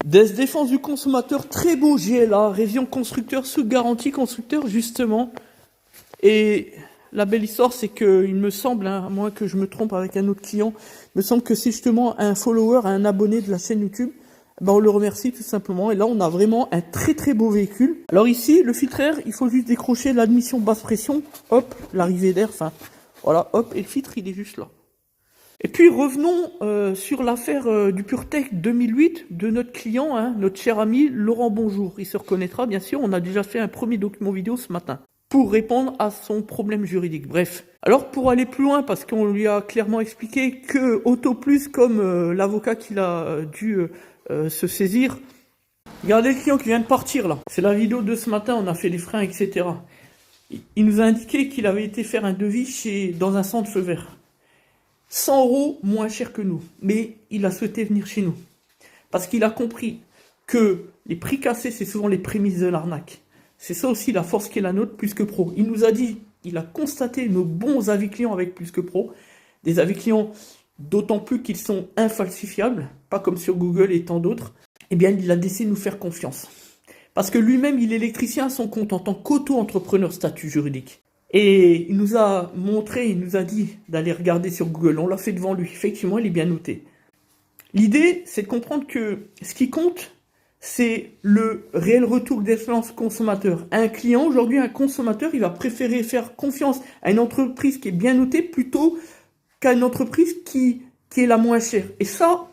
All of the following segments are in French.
Des défense du consommateur, très beau GLA, révision constructeur sous garantie constructeur justement. Et la belle histoire, c'est que il me semble, hein, à moins que je me trompe avec un autre client, il me semble que c'est justement un follower, un abonné de la chaîne YouTube. Ben on le remercie tout simplement. Et là, on a vraiment un très très beau véhicule. Alors ici, le filtre air, il faut juste décrocher l'admission basse pression. Hop, l'arrivée d'air, enfin voilà, hop, et le filtre, il est juste là. Et puis revenons sur l'affaire du PureTech 2008 de notre client, hein, notre cher ami Laurent Bonjour. Il se reconnaîtra bien sûr, on a déjà fait un premier document vidéo ce matin pour répondre à son problème juridique. Bref, alors pour aller plus loin, parce qu'on lui a clairement expliqué que AutoPlus, comme l'avocat qu'il a dû se saisir, regardez le client qui vient de partir là, c'est la vidéo de ce matin, on a fait les freins, etc. Il nous a indiqué qu'il avait été faire un devis dans un centre feu vert. 100 € moins cher que nous, mais il a souhaité venir chez nous. Parce qu'il a compris que les prix cassés, c'est souvent les prémices de l'arnaque. C'est ça aussi la force qu'est la nôtre, Plus que Pro. Il nous a dit, il a constaté nos bons avis clients avec Plus que Pro. Des avis clients d'autant plus qu'ils sont infalsifiables, pas comme sur Google et tant d'autres. Eh bien, il a décidé de nous faire confiance. Parce que lui-même, il est électricien à son compte en tant qu'auto-entrepreneur statut juridique. Et il nous a montré, il nous a dit d'aller regarder sur Google. On l'a fait devant lui. Effectivement, il est bien noté. L'idée, c'est de comprendre que ce qui compte, c'est le réel retour d'expérience consommateur. Un client, aujourd'hui, un consommateur, il va préférer faire confiance à une entreprise qui est bien notée plutôt qu'à une entreprise qui est la moins chère. Et ça,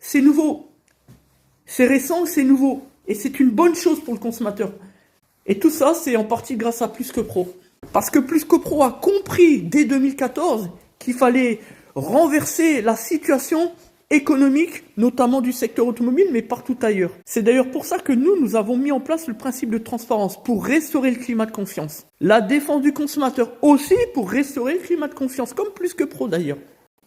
c'est nouveau. C'est récent, c'est nouveau. Et c'est une bonne chose pour le consommateur. Et tout ça, c'est en partie grâce à Plus que Pro. Parce que Plus que Pro a compris dès 2014 qu'il fallait renverser la situation économique, notamment du secteur automobile, mais partout ailleurs. C'est d'ailleurs pour ça que nous avons mis en place le principe de transparence, pour restaurer le climat de confiance. La défense du consommateur aussi, pour restaurer le climat de confiance, comme Plus que Pro d'ailleurs.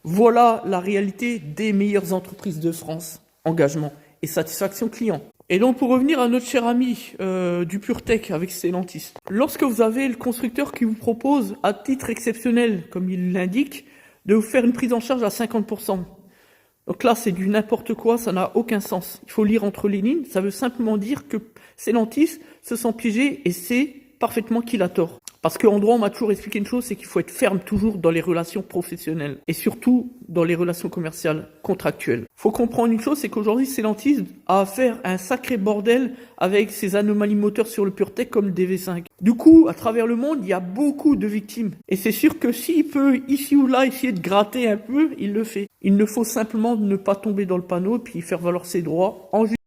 Voilà la réalité des meilleures entreprises de France. Engagement et satisfaction client. Et donc pour revenir à notre cher ami du PureTech avec Stellantis, lorsque vous avez le constructeur qui vous propose à titre exceptionnel, comme il l'indique, de vous faire une prise en charge à 50%. Donc là c'est du n'importe quoi, ça n'a aucun sens. Il faut lire entre les lignes, ça veut simplement dire que Stellantis se sent piégé et sait parfaitement qu'il a tort. Parce qu'en droit, on m'a toujours expliqué une chose, c'est qu'il faut être ferme toujours dans les relations professionnelles. Et surtout dans les relations commerciales, contractuelles. Il faut comprendre une chose, c'est qu'aujourd'hui, Stellantis a affaire à un sacré bordel avec ses anomalies moteurs sur le PureTech comme le DV5. Du coup, à travers le monde, il y a beaucoup de victimes. Et c'est sûr que s'il peut, ici ou là, essayer de gratter un peu, il le fait. Il ne faut simplement ne pas tomber dans le panneau et puis faire valoir ses droits en justice.